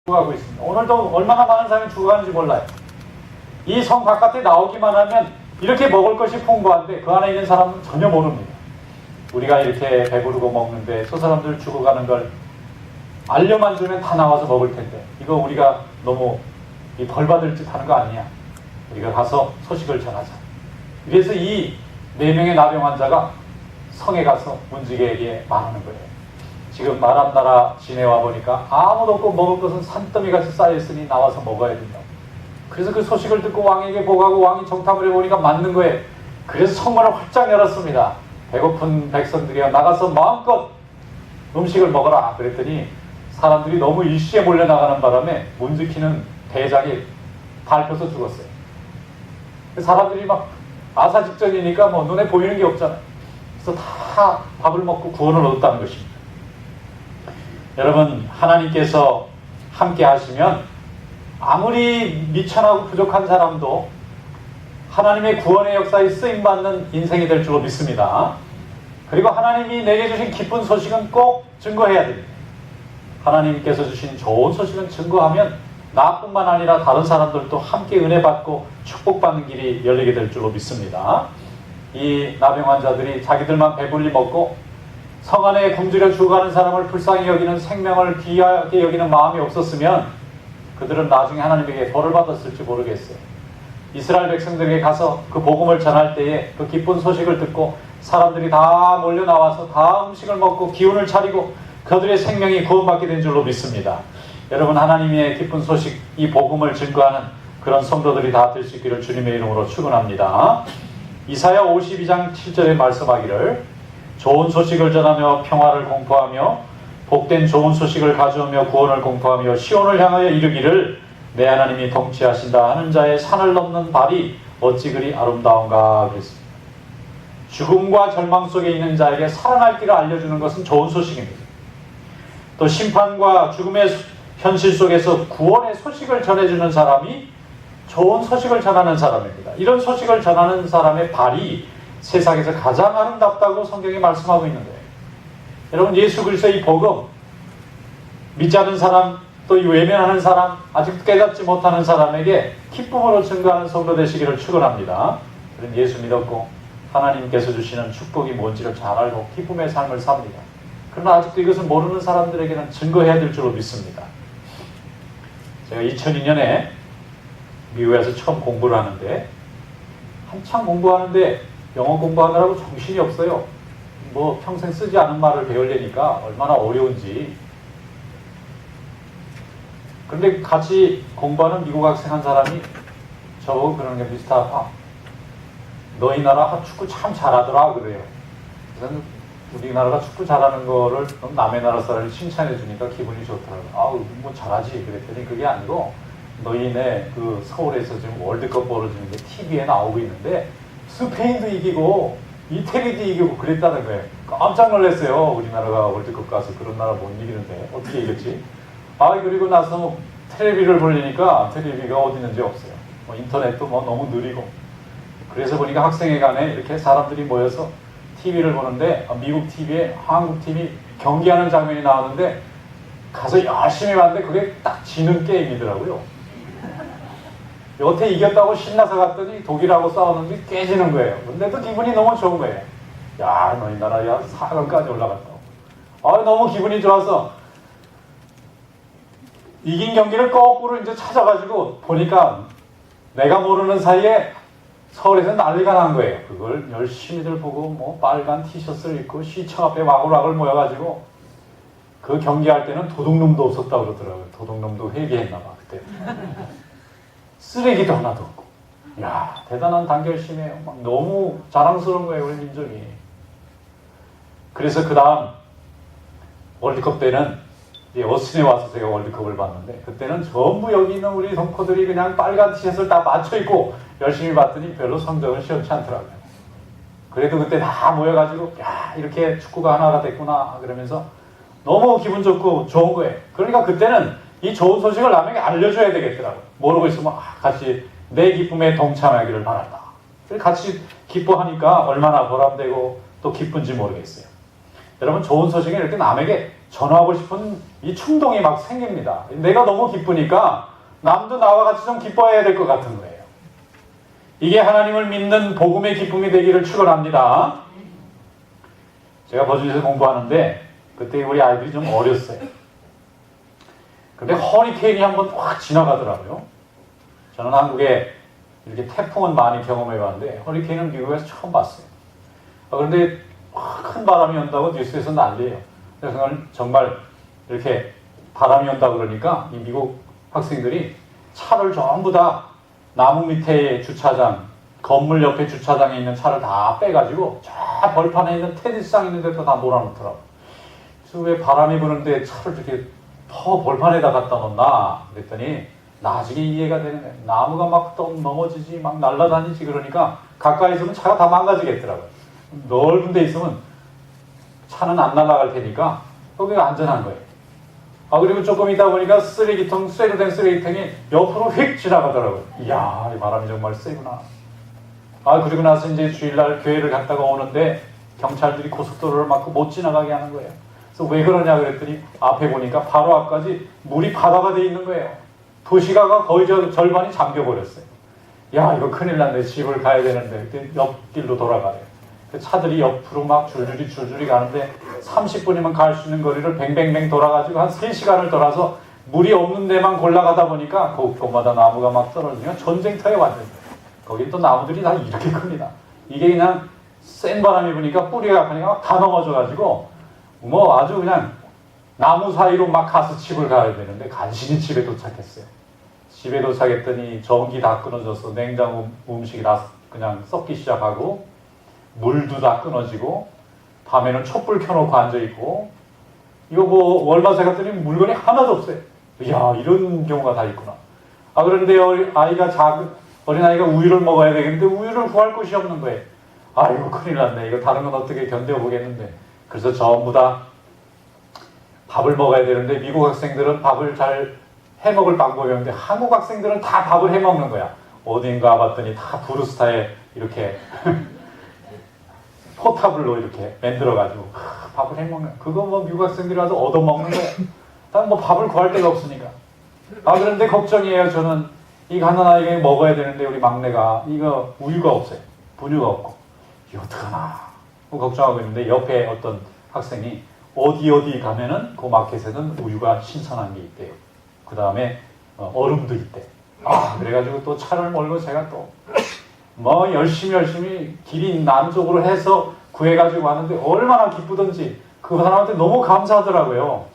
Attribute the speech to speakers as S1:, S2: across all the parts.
S1: 죽어가고 있습니다. 오늘도 얼마나 많은 사람이 죽어가는지 몰라요. 이 성 바깥에 나오기만 하면 이렇게 먹을 것이 풍부한데 그 안에 있는 사람은 전혀 모릅니다. 우리가 이렇게 배부르고 먹는데 저 사람들 죽어가는 걸 알려만 주면 다 나와서 먹을 텐데 이거 우리가 너무 벌 받을 짓 하는 거 아니냐. 우리가 가서 소식을 전하자. 그래서 이 4명의 나병 환자가 성에 가서 문지기에게 말하는 거예요. 지금 아람 나라 지내와 보니까 아무도 없고 먹을 것은 산더미같이 쌓여있으니 나와서 먹어야 된다. 그래서 그 소식을 듣고 왕에게 보고하고 왕이 정탐을 해보니까 맞는 거예요. 그래서 성문을 활짝 열었습니다. 배고픈 백성들이여 나가서 마음껏 음식을 먹어라. 그랬더니 사람들이 너무 일시에 몰려나가는 바람에 문지기는 대장이 밟혀서 죽었어요. 사람들이 막 아사 직전이니까 뭐 눈에 보이는 게 없잖아요. 그래서 다 밥을 먹고 구원을 얻었다는 것입니다. 여러분, 하나님께서 함께 하시면 아무리 미천하고 부족한 사람도 하나님의 구원의 역사에 쓰임받는 인생이 될 줄로 믿습니다. 그리고 하나님이 내게 주신 기쁜 소식은 꼭 증거해야 됩니다. 하나님께서 주신 좋은 소식은 증거하면 나뿐만 아니라 다른 사람들도 함께 은혜 받고 축복받는 길이 열리게 될 줄로 믿습니다. 이 나병 환자들이 자기들만 배불리 먹고 성 안에 굶주려 죽어가는 사람을 불쌍히 여기는 생명을 귀하게 여기는 마음이 없었으면 그들은 나중에 하나님에게 벌을 받았을지 모르겠어요. 이스라엘 백성들에게 가서 그 복음을 전할 때에 그 기쁜 소식을 듣고 사람들이 다 몰려 나와서 다 음식을 먹고 기운을 차리고 그들의 생명이 구원받게 된 줄로 믿습니다. 여러분, 하나님의 기쁜 소식, 이 복음을 증거하는 그런 성도들이 다 될 수 있기를 주님의 이름으로 축원합니다. 이사야 52장 7절에 말씀하기를 좋은 소식을 전하며 평화를 공포하며 복된 좋은 소식을 가져오며 구원을 공포하며 시온을 향하여 이르기를 내 하나님이 통치하신다 하는 자의 산을 넘는 발이 어찌 그리 아름다운가 그랬습니다. 죽음과 절망 속에 있는 자에게 살아날 길을 알려주는 것은 좋은 소식입니다. 또 심판과 죽음의 현실 속에서 구원의 소식을 전해주는 사람이 좋은 소식을 전하는 사람입니다. 이런 소식을 전하는 사람의 발이 세상에서 가장 아름답다고 성경이 말씀하고 있는 거예요. 여러분, 예수 그리스도의 이 복음, 믿지 않는 사람, 또 외면하는 사람, 아직 깨닫지 못하는 사람에게 기쁨으로 증거하는 성도 되시기를 축원합니다. 그런 예수 믿었고 하나님께서 주시는 축복이 뭔지를 잘 알고 기쁨의 삶을 삽니다. 그러나 아직도 이것을 모르는 사람들에게는 증거해야 될 줄로 믿습니다. 제가 2002년에 미국에서 처음 공부를 하는데 한참 공부하는데 영어 공부하느라고 정신이 없어요. 뭐 평생 쓰지 않은 말을 배우려니까 얼마나 어려운지. 그런데 같이 공부하는 미국 학생 한 사람이 저보고 그러는 게 비슷하다. 너희 나라 축구 참 잘하더라 그래요. 그래서 우리나라가 축구 잘하는 거를 남의 나라 사람이 칭찬해 주니까 기분이 좋더라고요. 아우, 뭐 잘하지. 그랬더니 그게 아니고 너희네 그 서울에서 지금 월드컵 벌어지는 게 TV에 나오고 있는데 스페인도 이기고 이태리도 이기고 그랬다는 거예요. 깜짝 놀랐어요. 우리나라가 월드컵 가서 그런 나라 못 이기는데 어떻게 이겼지? 그리고 나서 텔레비를 보려니까 텔레비가 어디 있는지 없어요. 뭐 인터넷도 뭐 너무 느리고. 그래서 보니까 학생회관에 이렇게 사람들이 모여서 TV를 보는데 미국 TV에 한국 팀이 경기하는 장면이 나오는데 가서 열심히 봤는데 그게 딱 지는 게임이더라고요. 여태 이겼다고 신나서 갔더니 독일하고 싸우는데 깨지는 거예요. 근데도 기분이 너무 좋은 거예요. 야, 너희 나라 야 4강까지 올라갔다고. 너무 기분이 좋아서 이긴 경기를 거꾸로 이제 찾아가지고 보니까 내가 모르는 사이에 서울에서 난리가 난 거예요. 그걸 열심히들 보고 뭐 빨간 티셔츠를 입고 시청 앞에 와글와글 모여가지고 그 경기할 때는 도둑놈도 없었다고 그러더라고요. 도둑놈도 회개했나 봐 그때. 쓰레기도 하나도 없고. 이야, 대단한 단결심이에요. 막 너무 자랑스러운 거예요, 우리 민족이. 그래서 그 다음 월드컵 때는 이제 어스틴에 와서 제가 월드컵을 봤는데 그때는 전부 여기 있는 우리 동포들이 그냥 빨간 티셔츠를 다 맞춰 입고 열심히 봤더니 별로 성적은 시원치 않더라고요. 그래도 그때 다 모여가지고 야, 이렇게 축구가 하나가 됐구나 그러면서 너무 기분 좋고 좋은 거예요. 그러니까 그때는 이 좋은 소식을 남에게 알려줘야 되겠더라고요. 모르고 있으면 같이 내 기쁨에 동참하기를 바란다. 같이 기뻐하니까 얼마나 보람되고 또 기쁜지 모르겠어요. 여러분, 좋은 소식은 이렇게 남에게 전하고 싶은 이 충동이 막 생깁니다. 내가 너무 기쁘니까 남도 나와 같이 좀 기뻐해야 될 것 같은 거예요. 이게 하나님을 믿는 복음의 기쁨이 되기를 축원합니다. 제가 버주에서 공부하는데 그때 우리 아이들이 좀 어렸어요. 근데 허리케인이 한번 확 지나가더라고요. 저는 한국에 이렇게 태풍은 많이 경험해봤는데 허리케인은 미국에서 처음 봤어요. 그런데 큰 바람이 온다고 뉴스에서 난리예요. 그래서 정말 이렇게 바람이 온다 그러니까 이 미국 학생들이 차를 전부 다 나무 밑에 주차장, 건물 옆에 주차장에 있는 차를 다 빼가지고 저 벌판에 있는 테니스장 있는 데도 다 몰아놓더라고요. 그래서 왜 바람이 부는데 차를 이렇게 더 벌판에다 갖다 놓나 그랬더니 나중에 이해가 되는 거예요. 나무가 막 넘어지지 막 날아다니지 그러니까 가까이 있으면 차가 다 망가지겠더라고요. 넓은 데 있으면 차는 안 날아갈 테니까 거기가 안전한 거예요. 그리고 조금 있다 보니까 쓰레기통, 쇠로 된 쓰레기통이 옆으로 휙 지나가더라고요. 이야, 이 바람이 정말 세구나. 그리고 나서 이제 주일날 교회를 갔다가 오는데 경찰들이 고속도로를 막고 못 지나가게 하는 거예요. 그래서 왜 그러냐 그랬더니 앞에 보니까 바로 앞까지 물이 바다가 돼 있는 거예요. 도시가가 거의 절반이 잠겨버렸어요. 야, 이거 큰일 났네. 집을 가야 되는데 옆길로 돌아가래요. 차들이 옆으로 막 줄줄이 가는데 30분이면 갈 수 있는 거리를 뱅뱅뱅 돌아가지고 한 3시간을 돌아서 물이 없는 데만 골라가다 보니까 곳곳마다 나무가 막 떨어지면 전쟁터에 완전히 거기 또 나무들이 다 이렇게 큽니다. 이게 그냥 센 바람이 부니까 뿌리가 그냥 다 넘어져가지고 뭐 아주 그냥 나무 사이로 막 가서 집을 가야 되는데 간신히 집에 도착했어요. 집에 도착했더니 전기 다 끊어져서 냉장고 음식이 다 그냥 썩기 시작하고 물도 다 끊어지고 밤에는 촛불 켜놓고 앉아있고 이거 뭐 월마세 갔더니 물건이 하나도 없어요. 이야, 이런 경우가 다 있구나. 그런데 어린아이가 우유를 먹어야 되겠는데 우유를 구할 곳이 없는 거예요. 이거 큰일 났네. 이거 다른 건 어떻게 견뎌보겠는데. 그래서 전부 다 밥을 먹어야 되는데 미국 학생들은 밥을 잘 해먹을 방법이 없는데 한국 학생들은 다 밥을 해먹는 거야. 어딘가 봤더니 다 브루스타에 이렇게 포타블로 이렇게 만들어가지고 밥을 해먹는 그거 뭐 미국 학생들이 와서 얻어먹는 거야. 난 뭐 밥을 구할 데가 없으니까. 그런데 걱정이에요. 저는 이 가난아이가 먹어야 되는데 우리 막내가 이거 우유가 없어요. 분유가 없고 이거 어떡하나 걱정하고 있는데 옆에 어떤 학생이 어디 가면은 그 마켓에는 우유가 신선한 게 있대요. 그 다음에 얼음도 있대. 그래가지고 또 차를 몰고 제가 또 뭐 열심히 길이 남쪽으로 해서 구해가지고 왔는데 얼마나 기쁘던지 그 사람한테 너무 감사하더라고요.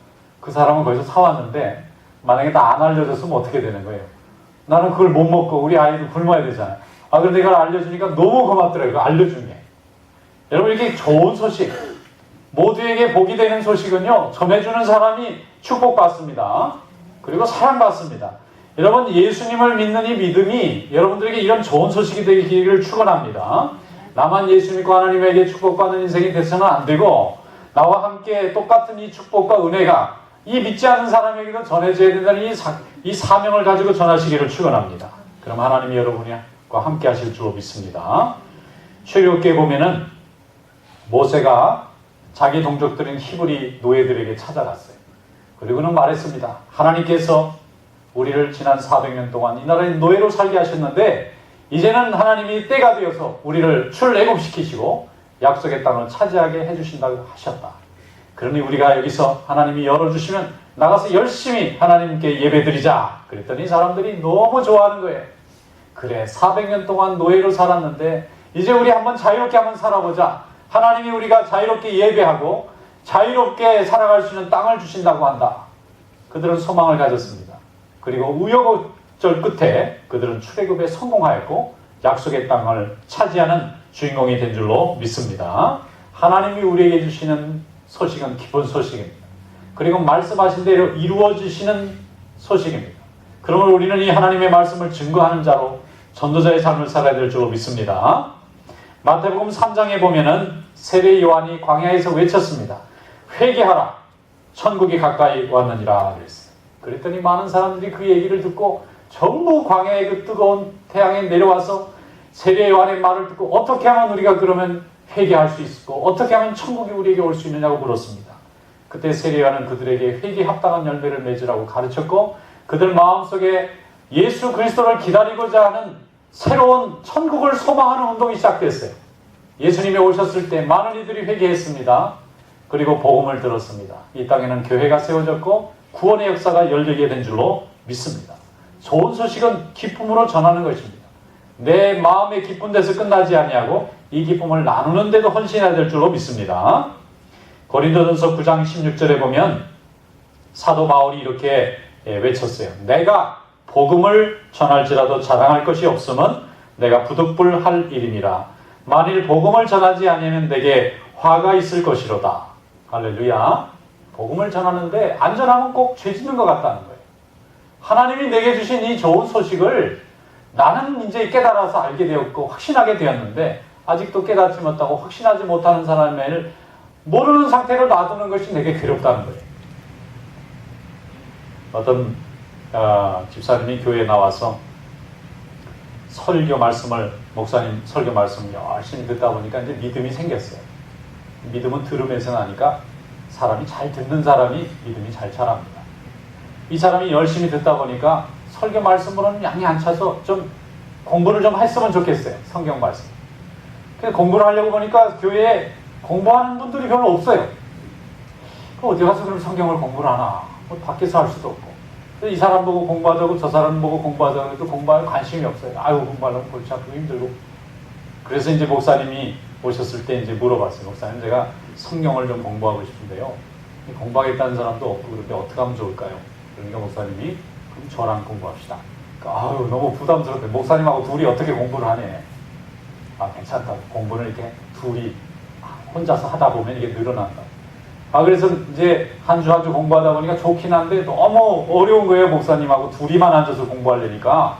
S1: 그 사람은 거기서 사왔는데 만약에 나 안 알려줬으면 어떻게 되는 거예요? 나는 그걸 못 먹고 우리 아이도 굶어야 되잖아요. 그런데 이걸 알려주니까 너무 고맙더라고요. 알려준 게. 여러분 이렇게 좋은 소식 모두에게 복이 되는 소식은요 전해주는 사람이 축복받습니다. 그리고 사랑받습니다. 여러분 예수님을 믿는 이 믿음이 여러분들에게 이런 좋은 소식이 되기를 축원합니다. 나만 예수 믿고 하나님에게 축복받는 인생이 돼서는 안 되고 나와 함께 똑같은 이 축복과 은혜가 이 믿지 않는 사람에게도 전해져야 된다는 이 사명을 가지고 전하시기를 축원합니다. 그럼 하나님이 여러분과 함께 하실 줄 믿습니다. 출애굽기에 보면은 모세가 자기 동족들인 히브리 노예들에게 찾아갔어요. 그리고는 말했습니다. 하나님께서 우리를 지난 400년 동안 이 나라의 노예로 살게 하셨는데 이제는 하나님이 때가 되어서 우리를 출애굽시키시고 약속의 땅을 차지하게 해주신다고 하셨다. 그러니 우리가 여기서 하나님이 열어주시면 나가서 열심히 하나님께 예배드리자. 그랬더니 사람들이 너무 좋아하는 거예요. 그래 400년 동안 노예로 살았는데 이제 우리 한번 자유롭게 한번 살아보자. 하나님이 우리가 자유롭게 예배하고 자유롭게 살아갈 수 있는 땅을 주신다고 한다. 그들은 소망을 가졌습니다. 그리고 우여곡절 끝에 그들은 출애굽에 성공하였고 약속의 땅을 차지하는 주인공이 된 줄로 믿습니다. 하나님이 우리에게 주시는 소식은 기쁜 소식입니다. 그리고 말씀하신 대로 이루어지시는 소식입니다. 그러면 우리는 이 하나님의 말씀을 증거하는 자로 전도자의 삶을 살아야 될 줄로 믿습니다. 마태복음 3장에 보면은 세례 요한이 광야에서 외쳤습니다. 회개하라 천국이 가까이 왔느니라 그랬어요. 그랬더니 많은 사람들이 그 얘기를 듣고 전부 광야의 그 뜨거운 태양에 내려와서 세례 요한의 말을 듣고 어떻게 하면 우리가 그러면 회개할 수 있고 어떻게 하면 천국이 우리에게 올 수 있느냐고 물었습니다. 그때 세례요한은 그들에게 회개에 합당한 열매를 맺으라고 가르쳤고 그들 마음속에 예수 그리스도를 기다리고자 하는 새로운 천국을 소망하는 운동이 시작됐어요. 예수님이 오셨을 때 많은 이들이 회개했습니다. 그리고 복음을 들었습니다. 이 땅에는 교회가 세워졌고 구원의 역사가 열리게 된 줄로 믿습니다. 좋은 소식은 기쁨으로 전하는 것입니다. 내 마음의 기쁜 데서 끝나지 아니하고 이 기쁨을 나누는 데도 헌신해야 될 줄로 믿습니다. 고린도전서 9장 16절에 보면 사도 바울이 이렇게 외쳤어요. 내가 복음을 전할지라도 자랑할 것이 없으면 내가 부득불할 일임이라. 만일 복음을 전하지 아니하면 내게 화가 있을 것이로다. 할렐루야. 복음을 전하는데 안전하면 꼭 죄 짓는 것 같다는 거예요. 하나님이 내게 주신 이 좋은 소식을 나는 이제 깨달아서 알게 되었고 확신하게 되었는데 아직도 깨닫지 못하고 확신하지 못하는 사람을 모르는 상태로 놔두는 것이 내게 괴롭다는 거예요. 어떤 집사님이 교회에 나와서 설교 말씀을 목사님 설교 말씀을 열심히 듣다 보니까 이제 믿음이 생겼어요. 믿음은 들음에서 나니까 사람이 잘 듣는 사람이 믿음이 잘 자랍니다. 이 사람이 열심히 듣다 보니까 설교 말씀으로는 양이 안 차서 좀 공부를 좀 했으면 좋겠어요. 성경 말씀. 그래서 공부를 하려고 보니까 교회에 공부하는 분들이 별로 없어요. 그럼 어디 가서 그럼 성경을 공부를 하나? 뭐 밖에서 할 수도 없고. 이 사람 보고 공부하자고 저 사람 보고 공부하자고 해도 공부할 관심이 없어요. 아유, 공부하려면 골치 아프고 힘들고. 그래서 이제 목사님이 오셨을 때 이제 물어봤어요. 목사님, 제가 성경을 좀 공부하고 싶은데요. 공부하겠다는 사람도 없고 그런데 어떻게 하면 좋을까요? 그러니까 목사님이 그럼 저랑 공부합시다. 그러니까 아유, 너무 부담스럽대. 목사님하고 둘이 어떻게 공부를 하네. 아, 괜찮다. 공부는 이렇게 둘이 혼자서 하다 보면 이게 늘어난다. 그래서 이제 한 주 한 주 공부하다 보니까 좋긴 한데 너무 어려운 거예요. 목사님하고 둘이만 앉아서 공부하려니까.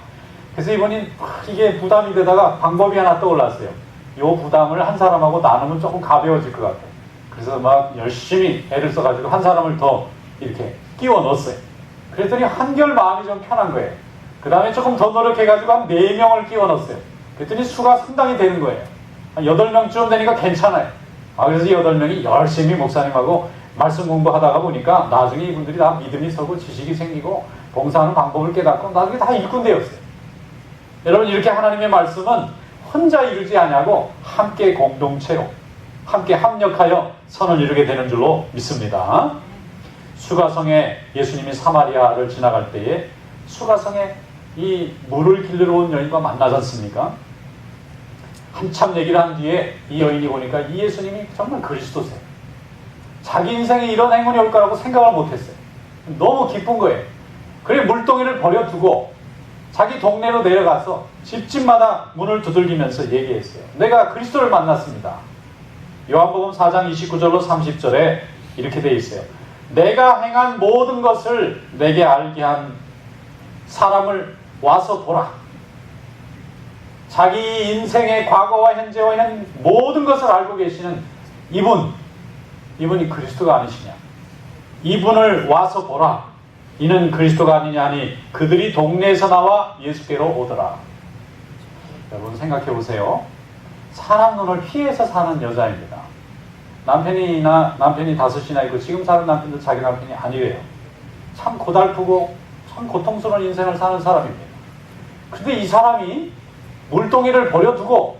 S1: 그래서 이번엔 이게 부담이 되다가 방법이 하나 떠올랐어요. 이 부담을 한 사람하고 나누면 조금 가벼워질 것 같아요. 그래서 막 열심히 애를 써가지고 한 사람을 더 이렇게 끼워 넣었어요. 그랬더니 한결 마음이 좀 편한 거예요. 그 다음에 조금 더 노력해가지고 한 4명을 끼워 넣었어요. 그랬더니 수가 상당히 되는 거예요. 한 8명쯤 되니까 괜찮아요. 그래서 8명이 열심히 목사님하고 말씀 공부하다가 보니까 나중에 이분들이 다 믿음이 서고 지식이 생기고 봉사하는 방법을 깨닫고 나중에 다 일꾼되었어요. 여러분, 이렇게 하나님의 말씀은 혼자 이루지 아니하고 함께 공동체로 함께 합력하여 선을 이루게 되는 줄로 믿습니다. 수가성에 예수님이 사마리아를 지나갈 때에 수가성에 이 물을 길르러 온 여인과 만나지 않습니까? 한참 얘기를 한 뒤에 이 여인이 보니까 이 예수님이 정말 그리스도세요. 자기 인생에 이런 행운이 올 거라고 생각을 못했어요. 너무 기쁜 거예요. 그래 물동이를 버려두고 자기 동네로 내려가서 집집마다 문을 두들기면서 얘기했어요. 내가 그리스도를 만났습니다. 요한복음 4장 29절로 30절에 이렇게 되어 있어요. 내가 행한 모든 것을 내게 알게 한 사람을 와서 보라. 자기 인생의 과거와 현재와 모든 것을 알고 계시는 이분이 그리스도가 아니시냐. 이분을 와서 보라. 이는 그리스도가 아니냐 하니 그들이 동네에서 나와 예수께로 오더라. 여러분 생각해 보세요. 사람 눈을 피해서 사는 여자입니다. 남편이 5이나 있고 지금 사는 남편도 자기 남편이 아니래요. 참 고달프고 참 고통스러운 인생을 사는 사람입니다. 근데 이 사람이 물동이를 버려두고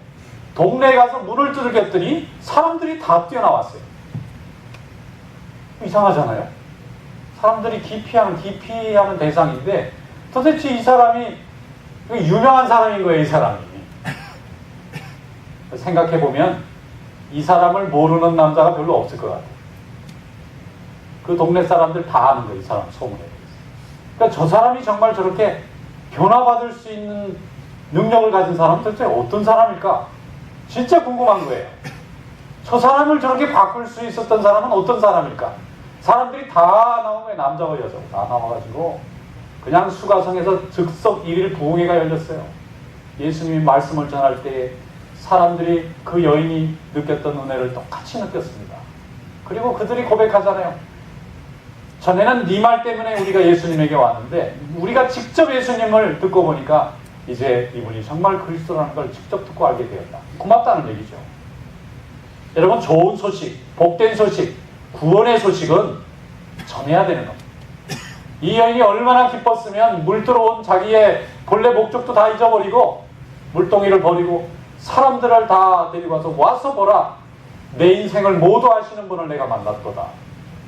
S1: 동네에 가서 문을 두들겼더니 사람들이 다 뛰어나왔어요. 이상하잖아요. 사람들이 기피하는 대상인데 도대체 이 사람이 유명한 사람인 거예요. 이 사람이. 생각해보면 이 사람을 모르는 남자가 별로 없을 것 같아요. 그 동네 사람들 다 아는 거예요. 이 사람 소문에 대해서. 그러니까 저 사람이 정말 저렇게 변화받을 수 있는 능력을 가진 사람은 도대체 어떤 사람일까? 진짜 궁금한 거예요. 저 사람을 저렇게 바꿀 수 있었던 사람은 어떤 사람일까? 사람들이 다 나온 거예요. 남자와 여자가 다 나와가지고 그냥 수가성에서 즉석 1일 부흥회가 열렸어요. 예수님이 말씀을 전할 때 사람들이 그 여인이 느꼈던 은혜를 똑같이 느꼈습니다. 그리고 그들이 고백하잖아요. 전에는 네 말 때문에 우리가 예수님에게 왔는데 우리가 직접 예수님을 듣고 보니까 이제 이분이 정말 그리스도라는 걸 직접 듣고 알게 되었다. 고맙다는 얘기죠. 여러분, 좋은 소식, 복된 소식, 구원의 소식은 전해야 되는 겁니다. 이 여인이 얼마나 기뻤으면 물 들어온 자기의 본래 목적도 다 잊어버리고 물동이를 버리고 사람들을 다 데리고 와서 보라, 내 인생을 모두 아시는 분을 내가 만났도다.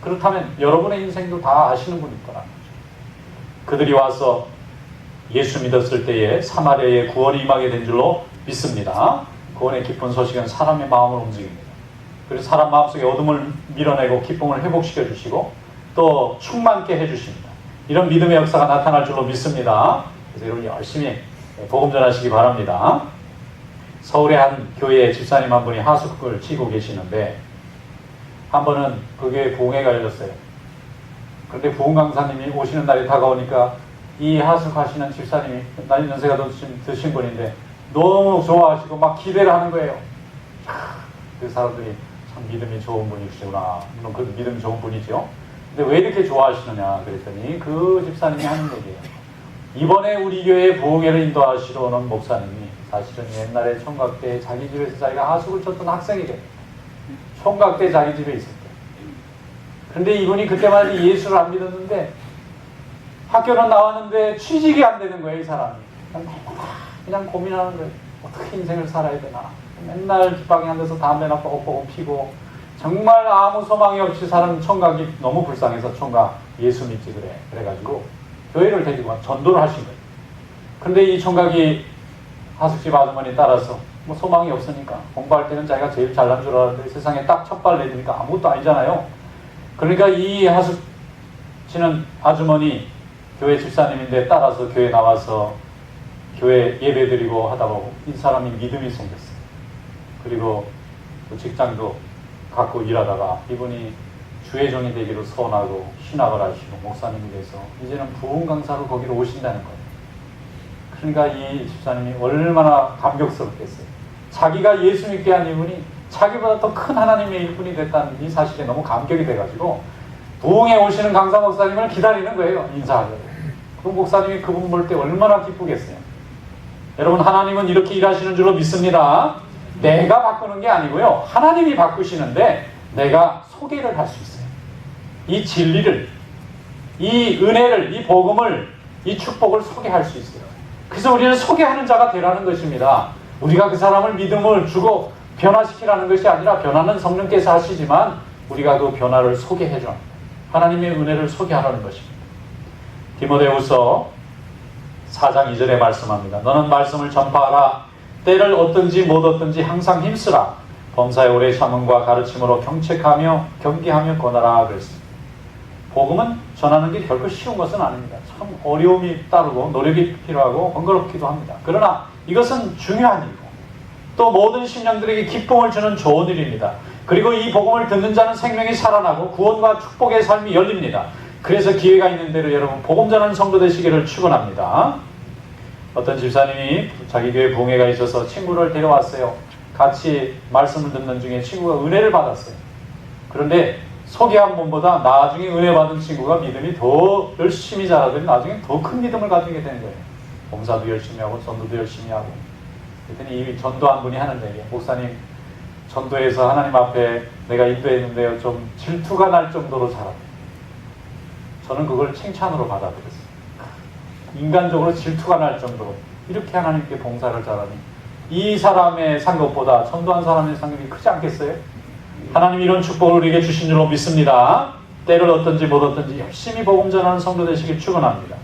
S1: 그렇다면 여러분의 인생도 다 아시는 분이 있더라는 거죠. 그들이 와서 예수 믿었을 때에 사마리아에 구원이 임하게 된 줄로 믿습니다. 구원의 기쁜 소식은 사람의 마음을 움직입니다. 그래서 사람 마음속에 어둠을 밀어내고 기쁨을 회복시켜 주시고 또 충만케 해주십니다. 이런 믿음의 역사가 나타날 줄로 믿습니다. 그래서 여러분 열심히 복음 전하시기 바랍니다. 서울의 한 교회 집사님 한 분이 하숙을 치고 계시는데 한 번은 그 교회에 부흥회가 열렸어요. 그런데 부흥 강사님이 오시는 날이 다가오니까 이 하숙하시는 집사님이 나이 연세가 드신 분인데 너무 좋아하시고 막 기대를 하는 거예요. 그 사람들이 참 믿음이 좋은 분이시구나. 물론 그 믿음이 좋은 분이죠. 근데 왜 이렇게 좋아하시느냐 그랬더니 그 집사님이 하는 얘기예요. 이번에 우리 교회에 부흥회를 인도하시러 오는 목사님이 사실은 옛날에 총각 때 자기 집에서 자기가 하숙을 쳤던 학생이래요. 총각 때 자기 집에 있을 때. 근데 이분이 그때만 해도 예수를 안 믿었는데 학교는 나왔는데 취직이 안 되는 거예요, 이 사람이. 그냥 고민하는 거예요. 어떻게 인생을 살아야 되나. 맨날 뒷방에 앉아서 담배나 뽀글뽀글 피고 정말 아무 소망이 없이 사는 총각이 너무 불쌍해서 총각 예수 믿지 그래. 그래가지고 교회를 데리고 와 전도를 하신 거예요. 근데 이 총각이 하숙집 아주머니 따라서 뭐 소망이 없으니까 공부할 때는 자기가 제일 잘난 줄 알았는데 세상에 딱 첫 발 내디니까 아무것도 아니잖아요. 그러니까 이 하숙 치는 아주머니 교회 집사님인데 따라서 교회 나와서 교회 예배 드리고 하다 보고 이 사람이 믿음이 생겼어요. 그리고 그 직장도 갖고 일하다가 이분이 주의 종이 되기로 소원하고 신학을 하시고 목사님이 돼서 이제는 부흥 강사로 거기로 오신다는 거예요. 그러니까 이 집사님이 얼마나 감격스럽겠어요. 자기가 예수 믿게 한 이분이 자기보다 더 큰 하나님의 일꾼이 됐다는 이 사실에 너무 감격이 돼가지고 부흥에 오시는 강사 목사님을 기다리는 거예요. 인사하려고. 그 목사님이 그분 볼 때 얼마나 기쁘겠어요. 여러분, 하나님은 이렇게 일하시는 줄로 믿습니다. 내가 바꾸는 게 아니고요. 하나님이 바꾸시는데 내가 소개를 할 수 있어요. 이 진리를, 이 은혜를, 이 복음을, 이 축복을 소개할 수 있어요. 그래서 우리는 소개하는 자가 되라는 것입니다. 우리가 그 사람을 믿음을 주고 변화시키라는 것이 아니라 변화는 성령께서 하시지만 우리가 그 변화를 소개해줘. 하나님의 은혜를 소개하라는 것입니다. 디모데후서 4장 2절에 말씀합니다. 너는 말씀을 전파하라. 때를 얻든지 못 얻든지 항상 힘쓰라. 범사의 오래 참음과 가르침으로 경책하며 경계하며 권하라 그랬습니다. 복음은 전하는 게 결코 쉬운 것은 아닙니다. 참 어려움이 따르고 노력이 필요하고 번거롭기도 합니다. 그러나 이것은 중요한 일이고 또 모든 심령들에게 기쁨을 주는 좋은 일입니다. 그리고 이 복음을 듣는 자는 생명이 살아나고 구원과 축복의 삶이 열립니다. 그래서 기회가 있는 대로 여러분 복음 전하는 성도 되시기를 축원합니다. 어떤 집사님이 자기 교회 부흥회가 있어서 친구를 데려왔어요. 같이 말씀을 듣는 중에 친구가 은혜를 받았어요. 그런데 소개한 분보다 나중에 은혜 받은 친구가 믿음이 더 열심히 자라더니 나중에 더 큰 믿음을 가지게 되는 거예요. 봉사도 열심히 하고 전도도 열심히 하고. 그랬더니 이 전도한 분이 하는 얘기예요. 목사님, 전도해서 하나님 앞에 내가 인도했는데요, 좀 질투가 날 정도로 잘합니다. 저는 그걸 칭찬으로 받아들였어요. 인간적으로 질투가 날 정도로 이렇게 하나님께 봉사를 잘하니 이 사람의 상급보다 전도한 사람의 상급이 크지 않겠어요? 하나님 이런 축복을 우리에게 주신 줄로 믿습니다. 때를 얻든지 못 얻든지 열심히 복음 전하는 성도 되시길 축원합니다.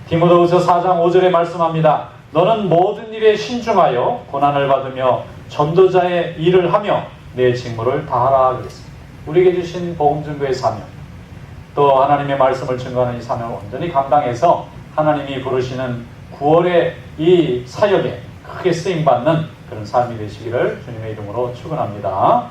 S1: 디모데후서 4장 5절에 말씀합니다. 너는 모든 일에 신중하여 고난을 받으며 전도자의 일을 하며 내 직무를 다하라 그랬습니다. 우리에게 주신 복음 증거의 사명, 또 하나님의 말씀을 증거하는 이 사명을 온전히 감당해서 하나님이 부르시는 9월의 이 사역에 크게 쓰임받는 그런 삶이 되시기를 주님의 이름으로 축원합니다.